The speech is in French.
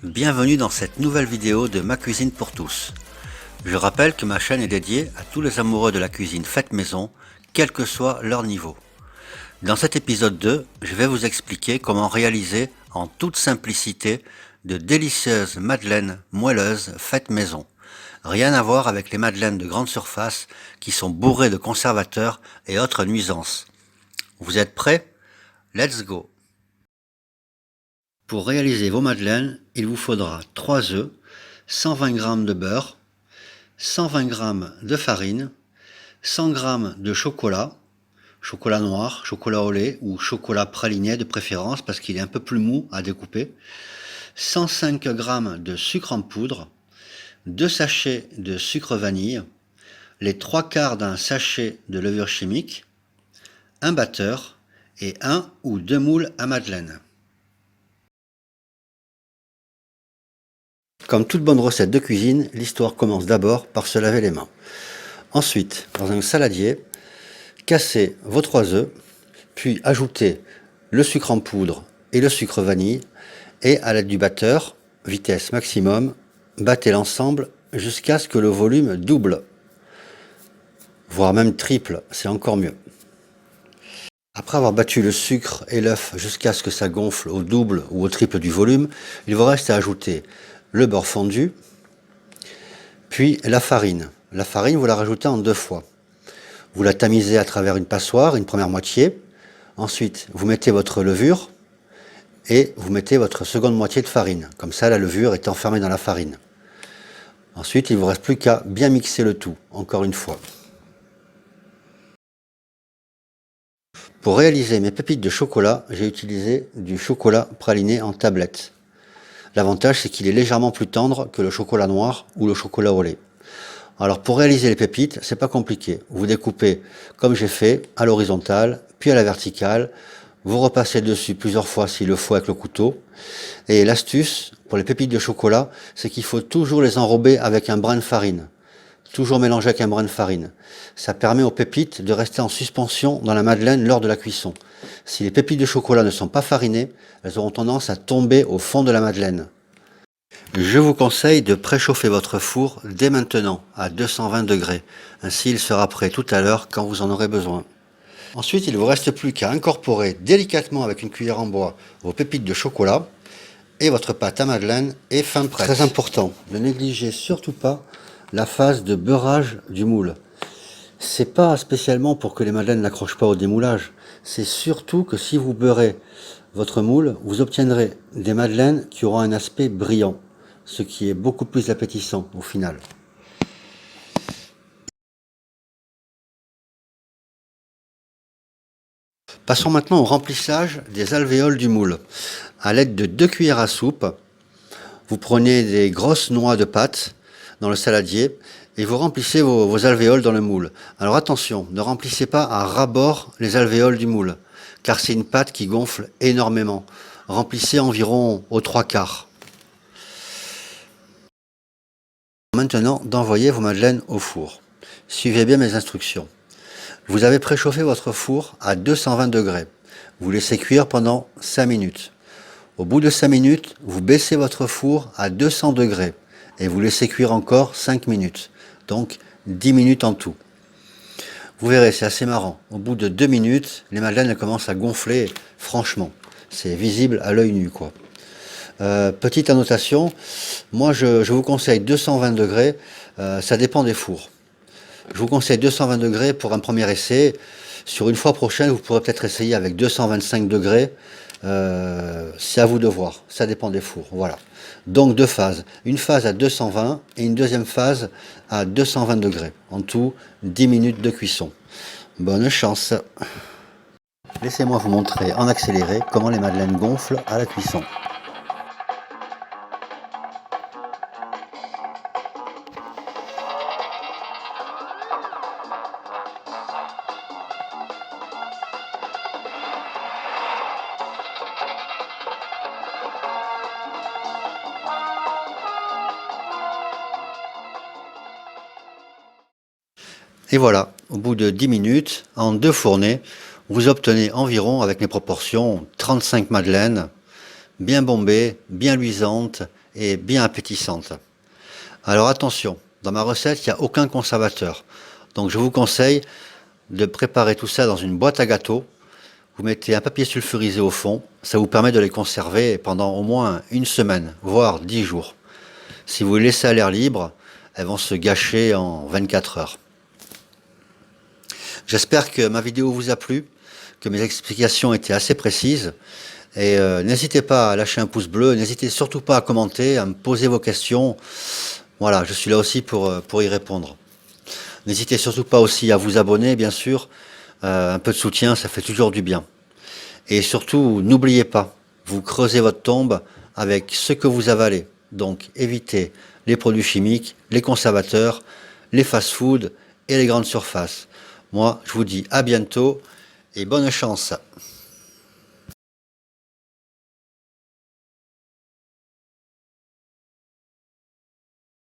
Bienvenue dans cette nouvelle vidéo de Ma Cuisine pour tous. Je rappelle que ma chaîne est dédiée à tous les amoureux de la cuisine faite maison, quel que soit leur niveau. Dans cet épisode 2, je vais vous expliquer comment réaliser en toute simplicité de délicieuses madeleines moelleuses faites maison. Rien à voir avec les madeleines de grande surface qui sont bourrées de conservateurs et autres nuisances. Vous êtes prêts? Let's go! Pour réaliser vos madeleines, il vous faudra 3 œufs, 120 g de beurre, 120 g de farine, 100 g de chocolat, chocolat noir, chocolat au lait ou chocolat praliné de préférence parce qu'il est un peu plus mou à découper, 105 g de sucre en poudre, 2 sachets de sucre vanille, les 3/4 d'un sachet de levure chimique, un batteur et 1 ou 2 moules à madeleine. Comme toute bonne recette de cuisine, l'histoire commence d'abord par se laver les mains. Ensuite, dans un saladier, cassez vos 3 œufs, puis ajoutez le sucre en poudre et le sucre vanille, et à l'aide du batteur, vitesse maximum, battez l'ensemble jusqu'à ce que le volume double, voire même triple, c'est encore mieux. Après avoir battu le sucre et l'œuf jusqu'à ce que ça gonfle au double ou au triple du volume, il vous reste à ajouter le beurre fondu, puis la farine. La farine, vous la rajoutez en 2 fois. Vous la tamisez à travers une passoire, une première moitié. Ensuite, vous mettez votre levure et vous mettez votre seconde moitié de farine. Comme ça, la levure est enfermée dans la farine. Ensuite, il ne vous reste plus qu'à bien mixer le tout, encore une fois. Pour réaliser mes pépites de chocolat, j'ai utilisé du chocolat praliné en tablette. L'avantage, c'est qu'il est légèrement plus tendre que le chocolat noir ou le chocolat au lait. Alors pour réaliser les pépites, c'est pas compliqué. Vous découpez comme j'ai fait, à l'horizontale, puis à la verticale. Vous repassez dessus plusieurs fois s'il le faut avec le couteau. Et l'astuce pour les pépites de chocolat, c'est qu'il faut toujours les enrober avec un brin de farine. Toujours mélanger avec un brin de farine. Ça permet aux pépites de rester en suspension dans la madeleine lors de la cuisson. Si les pépites de chocolat ne sont pas farinées, elles auront tendance à tomber au fond de la madeleine. Je vous conseille de préchauffer votre four dès maintenant à 220 degrés. Ainsi il sera prêt tout à l'heure quand vous en aurez besoin. Ensuite, il ne vous reste plus qu'à incorporer délicatement avec une cuillère en bois vos pépites de chocolat et votre pâte à madeleine est fin prête. Très important, ne négligez surtout pas la phase de beurrage du moule. C'est pas spécialement pour que les madeleines n'accrochent pas au démoulage, c'est surtout que si vous beurrez votre moule, vous obtiendrez des madeleines qui auront un aspect brillant, ce qui est beaucoup plus appétissant au final. Passons maintenant au remplissage des alvéoles du moule. À l'aide de 2 cuillères à soupe, vous prenez des grosses noix de pâte dans le saladier et vous remplissez vos alvéoles dans le moule. Alors attention, ne remplissez pas à ras-bord les alvéoles du moule, car c'est une pâte qui gonfle énormément. Remplissez environ aux 3/4. Maintenant, d'envoyer vos madeleines au four. Suivez bien mes instructions. Vous avez préchauffé votre four à 220 degrés. Vous laissez cuire pendant 5 minutes. Au bout de 5 minutes, vous baissez votre four à 200 degrés et vous laissez cuire encore 5 minutes. Donc 10 minutes en tout. Vous verrez, c'est assez marrant. Au bout de 2 minutes, les madeleines elles commencent à gonfler, franchement. C'est visible à l'œil nu, quoi. Petite annotation, moi je vous conseille 220 degrés, ça dépend des fours. Je vous conseille 220 degrés pour un premier essai. Sur une fois prochaine, vous pourrez peut-être essayer avec 225 degrés. C'est à vous de voir, ça dépend des fours. Voilà. Donc 2 phases. Une phase à 220 et une deuxième phase à 220 degrés. En tout, 10 minutes de cuisson. Bonne chance. Laissez-moi vous montrer en accéléré comment les madeleines gonflent à la cuisson. Et voilà, au bout de 10 minutes, en 2 fournées, vous obtenez environ, avec mes proportions, 35 madeleines bien bombée, bien luisante et bien appétissante. Alors attention, dans ma recette, il n'y a aucun conservateur. Donc je vous conseille de préparer tout ça dans une boîte à gâteaux. Vous mettez un papier sulfurisé au fond, ça vous permet de les conserver pendant au moins une semaine, voire 10 jours. Si vous les laissez à l'air libre, elles vont se gâcher en 24 heures. J'espère que ma vidéo vous a plu, que mes explications étaient assez précises. Et n'hésitez pas à lâcher un pouce bleu, n'hésitez surtout pas à commenter, à me poser vos questions. Voilà, je suis là aussi pour y répondre. N'hésitez surtout pas aussi à vous abonner, bien sûr. Un peu de soutien, ça fait toujours du bien. Et surtout, n'oubliez pas, vous creusez votre tombe avec ce que vous avalez. Donc évitez les produits chimiques, les conservateurs, les fast-foods et les grandes surfaces. Moi, je vous dis à bientôt et bonne chance.